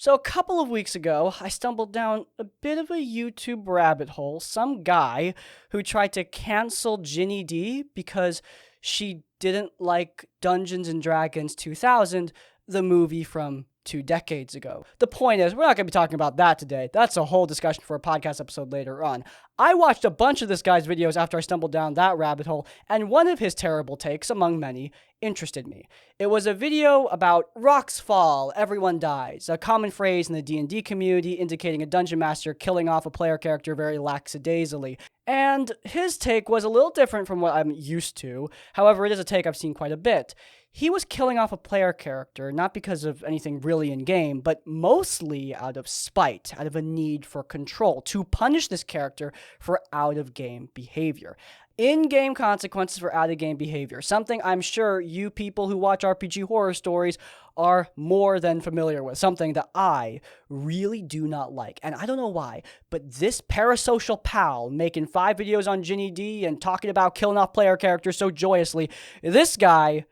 So a couple of weeks ago, I stumbled down a bit of a YouTube rabbit hole. Some guy who tried to cancel Ginny D because she didn't like Dungeons and Dragons 2000, the movie from 2 decades ago. The point is, we're not going to be talking about that today. That's a whole discussion for a podcast episode later on. I watched a bunch of this guy's videos after I stumbled down that rabbit hole, and one of his terrible takes, among many, interested me. It was a video about rocks fall, everyone dies, a common phrase in the D&D community indicating a dungeon master killing off a player character very lackadaisically. And his take was a little different from what I'm used to. However, it is a take I've seen quite a bit. He was killing off a player character, not because of anything really in-game, but mostly out of spite, out of a need for control, to punish this character for out-of-game behavior. In-game consequences for out-of-game behavior, something I'm sure you people who watch RPG horror stories are more than familiar with, something that I really do not like. And I don't know why, but this parasocial pal making 5 videos on Ginny D and talking about killing off player characters so joyously, this guy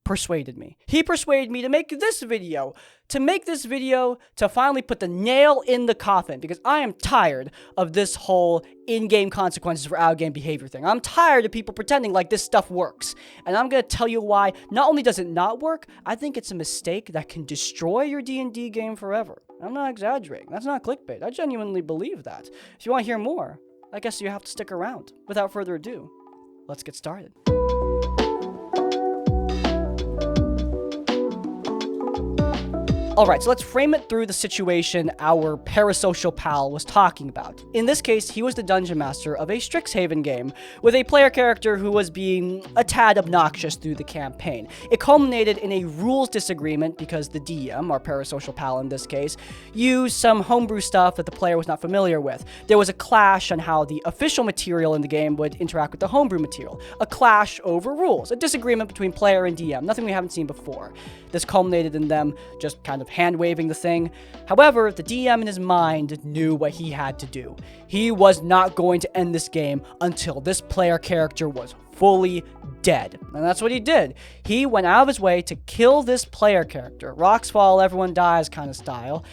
persuaded me. He persuaded me to make this video, to finally put the nail in the coffin, because I am tired of this whole in-game consequences for out-game behavior thing. I'm tired of people pretending like this stuff works. And I'm going to tell you why. Not only does it not work, I think it's a mistake that can destroy your D&D game forever. I'm not exaggerating. That's not clickbait. I genuinely believe that. If you want to hear more, I guess you have to stick around. Without further ado, let's get started. Alright, so let's frame it through the situation our parasocial pal was talking about. In this case, he was the dungeon master of a Strixhaven game, with a player character who was being a tad obnoxious through the campaign. It culminated in a rules disagreement because the DM, our parasocial pal in this case, used some homebrew stuff that the player was not familiar with. There was a clash on how the official material in the game would interact with the homebrew material. A clash over rules, a disagreement between player and DM, nothing we haven't seen before. This culminated in them just kind of hand-waving the thing. However, the DM in his mind knew what he had to do. He was not going to end this game until this player character was fully dead. And that's what he did. He went out of his way to kill this player character, rocks fall, everyone dies kind of style,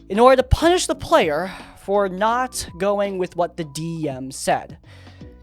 in order to punish the player for not going with what the DM said.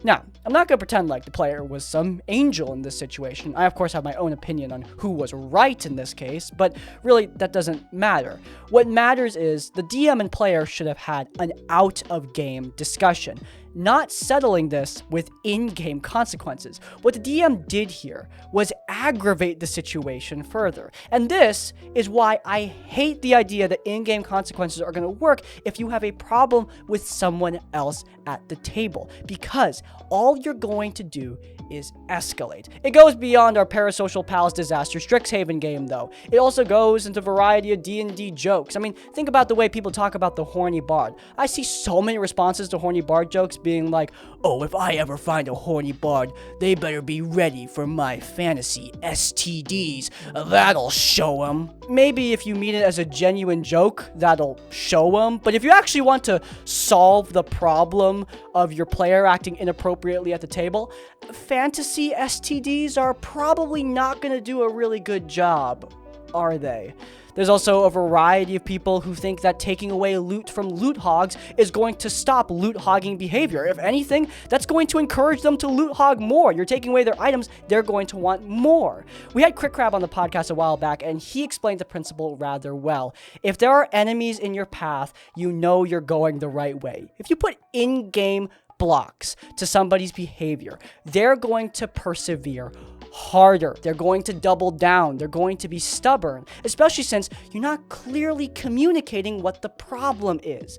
Now, I'm not going to pretend like the player was some angel in this situation. I, of course, have my own opinion on who was right in this case, but really, that doesn't matter. What matters is the DM and player should have had an out-of-game discussion, not settling this with in-game consequences. What the DM did here was aggravate the situation further. And this is why I hate the idea that in-game consequences are going to work if you have a problem with someone else at the table, because all you're going to do is escalate. It goes beyond our parasocial pal's disaster Strixhaven game, though. It also goes into a variety of D&D jokes. I mean, think about the way people talk about the horny bard. I see so many responses to horny bard jokes being like, oh, if I ever find a horny bard, they better be ready for my fantasy STDs. That'll show them. Maybe if you mean it as a genuine joke, that'll show them. But if you actually want to solve the problem of your player acting inappropriately at the table, fantasy STDs are probably not going to do a really good job, are they? There's also a variety of people who think that taking away loot from loot hogs is going to stop loot hogging behavior. If anything, that's going to encourage them to loot hog more. You're taking away their items, they're going to want more. We had Crick Crab on the podcast a while back, and he explained the principle rather well. If there are enemies in your path, you know you're going the right way. If you put in-game blocks to somebody's behavior, they're going to persevere harder. They're going to double down. They're going to be stubborn, especially since you're not clearly communicating what the problem is.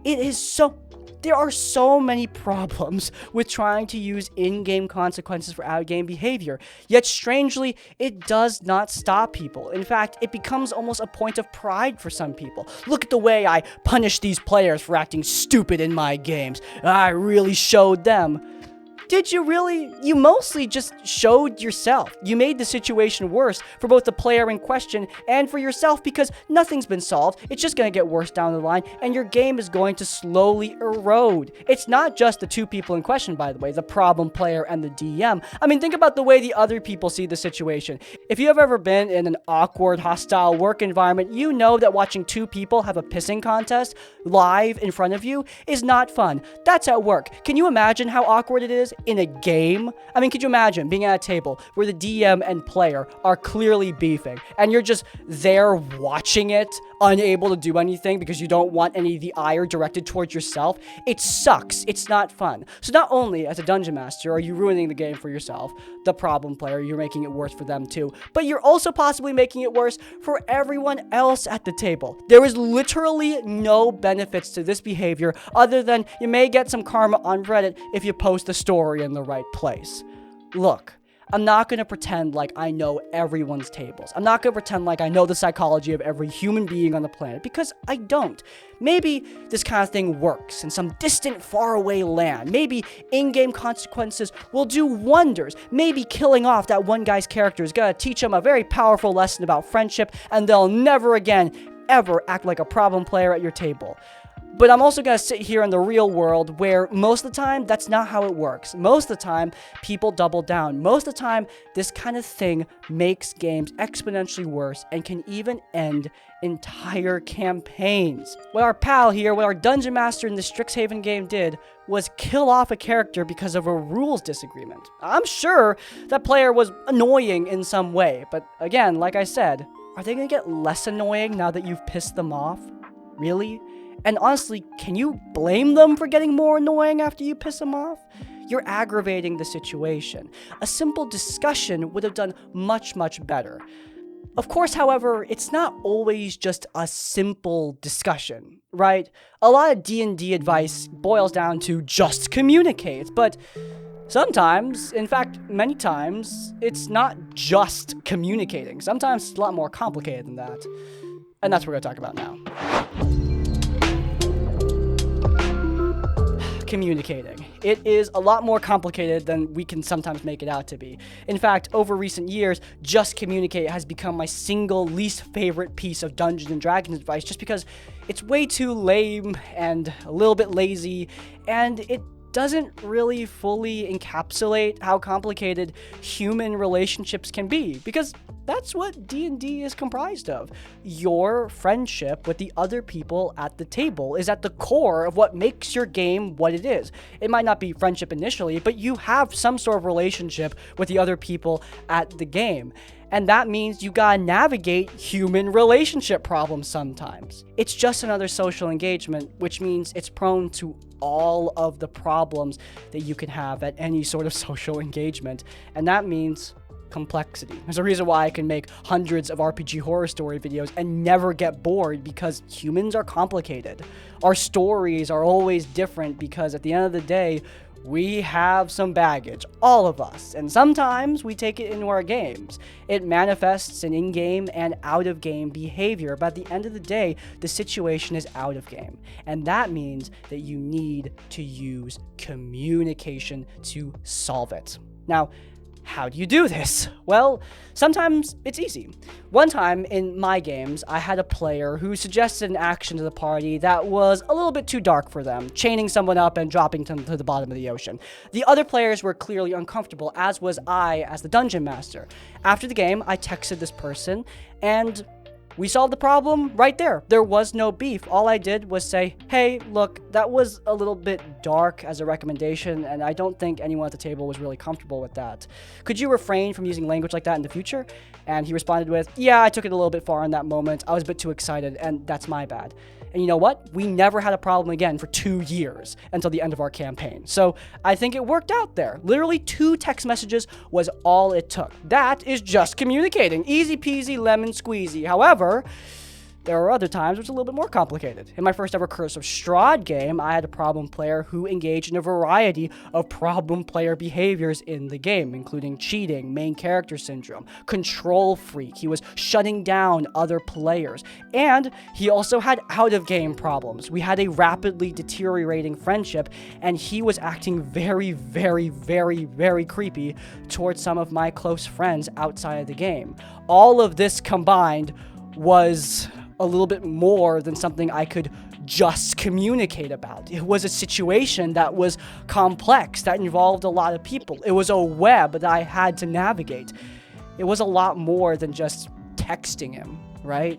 There are so many problems with trying to use in-game consequences for out-game behavior, yet strangely, it does not stop people. In fact, it becomes almost a point of pride for some people. Look at the way I punish these players for acting stupid in my games. I really showed them. Did you really? You mostly just showed yourself. You made the situation worse for both the player in question and for yourself because nothing's been solved. It's just going to get worse down the line and your game is going to slowly erode. It's not just the two people in question, by the way, the problem player and the DM. I mean, think about the way the other people see the situation. If you have ever been in an awkward, hostile work environment, you know that watching two people have a pissing contest live in front of you is not fun. That's at work. Can you imagine how awkward it is in a game? I mean, could you imagine being at a table where the DM and player are clearly beefing and you're just there watching it, unable to do anything because you don't want any of the ire directed towards yourself? It sucks. It's not fun. So not only as a dungeon master are you ruining the game for yourself, the problem player, you're making it worse for them too, but you're also possibly making it worse for everyone else at the table. There is literally no benefits to this behavior other than you may get some karma on Reddit if you post a story in the right place. Look, I'm not going to pretend like I know everyone's tables. I'm not going to pretend like I know the psychology of every human being on the planet, because I don't. Maybe this kind of thing works in some distant, faraway land. Maybe in-game consequences will do wonders. Maybe killing off that one guy's character is going to teach him a very powerful lesson about friendship, and they'll never again, ever act like a problem player at your table. But I'm also going to sit here in the real world where most of the time, that's not how it works. Most of the time, people double down. Most of the time, this kind of thing makes games exponentially worse and can even end entire campaigns. What our pal here, what our dungeon master in the Strixhaven game did, was kill off a character because of a rules disagreement. I'm sure that player was annoying in some way, but again, like I said, are they going to get less annoying now that you've pissed them off? Really? And honestly, can you blame them for getting more annoying after you piss them off? You're aggravating the situation. A simple discussion would have done much, much better. Of course, however, it's not always just a simple discussion, right? A lot of D&D advice boils down to just communicate, but sometimes, in fact, many times, it's not just communicating. Sometimes it's a lot more complicated than that. And that's what we're going to talk about now. Communicating. It is a lot more complicated than we can sometimes make it out to be. In fact, over recent years, just communicate has become my single least favorite piece of Dungeons & Dragons advice just because it's way too lame and a little bit lazy, and it doesn't really fully encapsulate how complicated human relationships can be, because that's what D&D is comprised of. Your friendship with the other people at the table is at the core of what makes your game what it is. It might not be friendship initially, but you have some sort of relationship with the other people at the game. And that means you gotta navigate human relationship problems sometimes. It's just another social engagement, which means it's prone to all of the problems that you can have at any sort of social engagement. And that means complexity. There's a reason why I can make hundreds of RPG horror story videos and never get bored, because humans are complicated. Our stories are always different because at the end of the day, we have some baggage, all of us, and sometimes we take it into our games. It manifests in in-game and out-of-game behavior, but at the end of the day, the situation is out of game. And that means that you need to use communication to solve it. Now, how do you do this? Well, sometimes it's easy. One time in my games, I had a player who suggested an action to the party that was a little bit too dark for them, chaining someone up and dropping them to the bottom of the ocean. The other players were clearly uncomfortable, as was I as the dungeon master. After the game, I texted this person, and we solved the problem right there. There was no beef. All I did was say, hey, look, that was a little bit dark as a recommendation, and I don't think anyone at the table was really comfortable with that. Could you refrain from using language like that in the future? And he responded with, yeah, I took it a little bit far in that moment. I was a bit too excited, and that's my bad. And you know what? We never had a problem again for 2 years until the end of our campaign. So I think it worked out there. Literally 2 text messages was all it took. That is just communicating. Easy peasy lemon squeezy. However, There are other times it's a little bit more complicated. In my first ever Curse of Strahd game, I had a problem player who engaged in a variety of problem player behaviors in the game, including cheating, main character syndrome, control freak. He was shutting down other players, and he also had out-of-game problems. We had a rapidly deteriorating friendship, and he was acting very, very, very, very creepy towards some of my close friends outside of the game. All of this combined was a little bit more than something I could just communicate about. It was a situation that was complex, that involved a lot of people. It was a web that I had to navigate. It was a lot more than just texting him, right?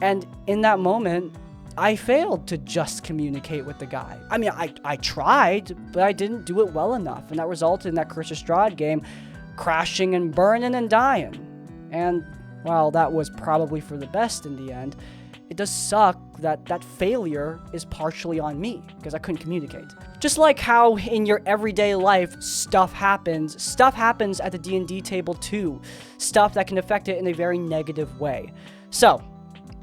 And in that moment, I failed to just communicate with the guy. I mean, I tried, but I didn't do it well enough, and that resulted in that Curse of Strahd game crashing and burning and dying. And while that was probably for the best in the end, it does suck that that failure is partially on me because I couldn't communicate. Just like how in your everyday life stuff happens at the D&D table too. Stuff that can affect it in a very negative way. So,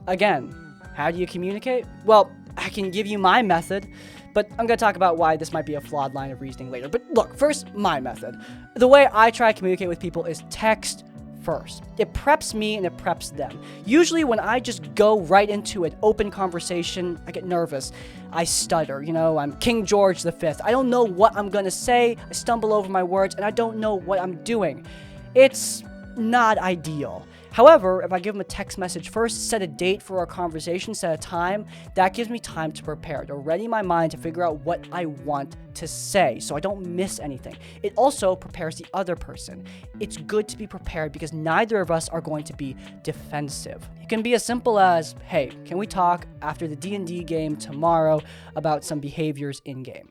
again, how do you communicate? Well, I can give you my method, but I'm going to talk about why this might be a flawed line of reasoning later. But look, first, my method. The way I try to communicate with people is text first. It preps me and it preps them. Usually when I just go right into an open conversation, I get nervous. I stutter, I'm King George V. I don't know what I'm gonna say. I stumble over my words and I don't know what I'm doing. It's not ideal. However, if I give them a text message first, set a date for our conversation, set a time, that gives me time to prepare, to ready my mind to figure out what I want to say so I don't miss anything. It also prepares the other person. It's good to be prepared because neither of us are going to be defensive. It can be as simple as, hey, can we talk after the D&D game tomorrow about some behaviors in-game?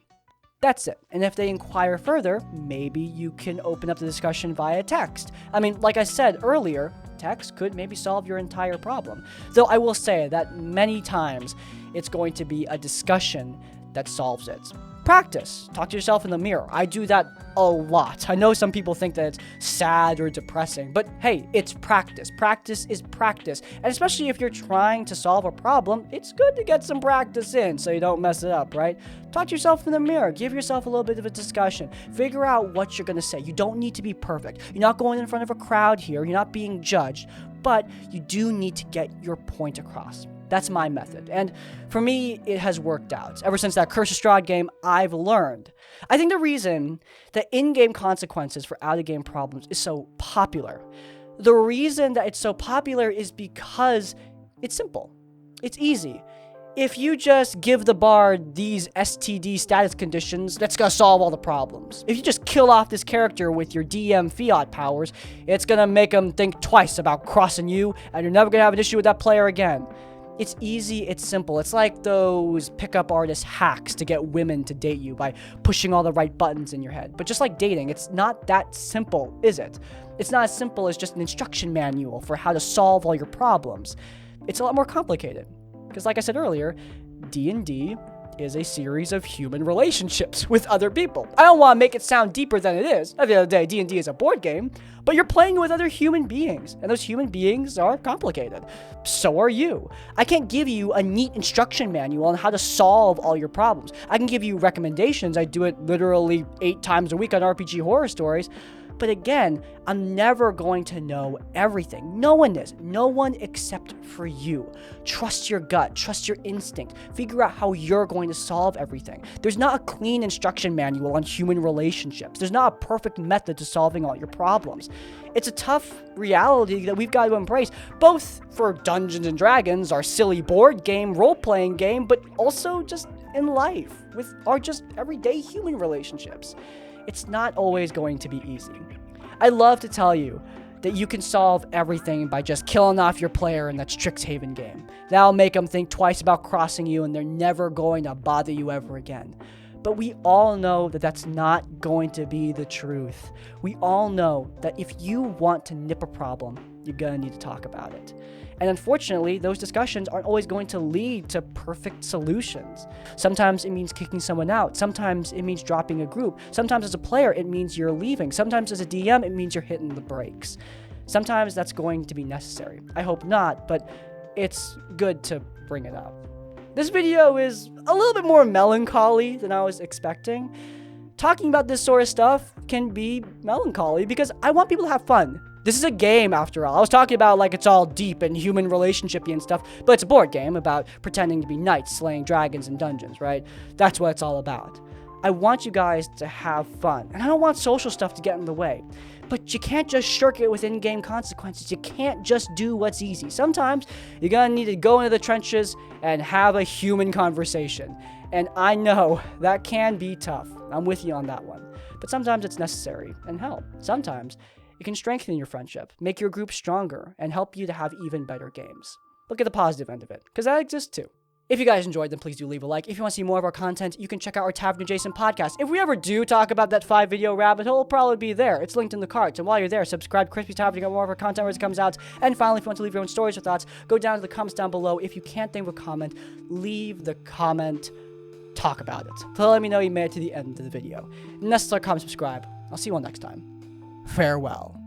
That's it. And if they inquire further, maybe you can open up the discussion via text. I mean, like I said earlier, text could maybe solve your entire problem. Though I will say that many times it's going to be a discussion that solves it. Practice. Talk to yourself in the mirror. I do that a lot. I know some people think that it's sad or depressing, but hey, it's practice. Practice is practice. And especially if you're trying to solve a problem, it's good to get some practice in so you don't mess it up, right? Talk to yourself in the mirror. Give yourself a little bit of a discussion. Figure out what you're going to say. You don't need to be perfect. You're not going in front of a crowd here. You're not being judged, but you do need to get your point across. That's my method. And for me, it has worked out. Ever since that Curse of Strahd game, I've learned. I think the reason that in-game consequences for out-of-game problems is so popular, the reason that it's so popular is because it's simple. It's easy. If you just give the bard these STD status conditions, that's gonna solve all the problems. If you just kill off this character with your DM fiat powers, it's gonna make them think twice about crossing you, and you're never gonna have an issue with that player again. It's easy, it's simple. It's like those pickup artist hacks to get women to date you by pushing all the right buttons in your head. But just like dating, it's not that simple, is it? It's not as simple as just an instruction manual for how to solve all your problems. It's a lot more complicated. Because like I said earlier, D&D is a series of human relationships with other people. I don't want to make it sound deeper than it is. At the end of the day, D&D is a board game, but you're playing with other human beings, and those human beings are complicated. So are you. I can't give you a neat instruction manual on how to solve all your problems. I can give you recommendations. I do it literally 8 times a week on RPG Horror Stories. But again, I'm never going to know everything. No one is. No one except for you. Trust your gut. Trust your instinct. Figure out how you're going to solve everything. There's not a clean instruction manual on human relationships. There's not a perfect method to solving all your problems. It's a tough reality that we've got to embrace, both for Dungeons & Dragons, our silly board game, role-playing game, but also just in life with our just everyday human relationships. It's not always going to be easy. I love to tell you that you can solve everything by just killing off your player in that Strixhaven game. That'll make them think twice about crossing you and they're never going to bother you ever again. But we all know that that's not going to be the truth. We all know that if you want to nip a problem, you're going to need to talk about it. And unfortunately, those discussions aren't always going to lead to perfect solutions. Sometimes it means kicking someone out. Sometimes it means dropping a group. Sometimes as a player, it means you're leaving. Sometimes as a DM, it means you're hitting the brakes. Sometimes that's going to be necessary. I hope not, but it's good to bring it up. This video is a little bit more melancholy than I was expecting. Talking about this sort of stuff can be melancholy because I want people to have fun. This is a game, after all. I was talking about like it's all deep and human relationshipy and stuff, but it's a board game about pretending to be knights, slaying dragons in dungeons, right? That's what it's all about. I want you guys to have fun, and I don't want social stuff to get in the way. But you can't just shirk it with in-game consequences. You can't just do what's easy. Sometimes you're gonna need to go into the trenches and have a human conversation. And I know that can be tough. I'm with you on that one. But sometimes it's necessary. And hell, sometimes it can strengthen your friendship, make your group stronger, and help you to have even better games. Look at the positive end of it, because that exists too. If you guys enjoyed, then please do leave a like. If you want to see more of our content, you can check out our Tavern Adjacent podcast. If we ever do talk about that 5-video rabbit hole, it'll probably be there. It's linked in the cards. And while you're there, subscribe to Crispy Tavern to get more of our content as it comes out. And finally, if you want to leave your own stories or thoughts, go down to the comments down below. If you can't think of a comment, leave the comment. Talk about it. So let me know you made it to the end of the video. And that's our comment, subscribe. I'll see you all next time. Farewell.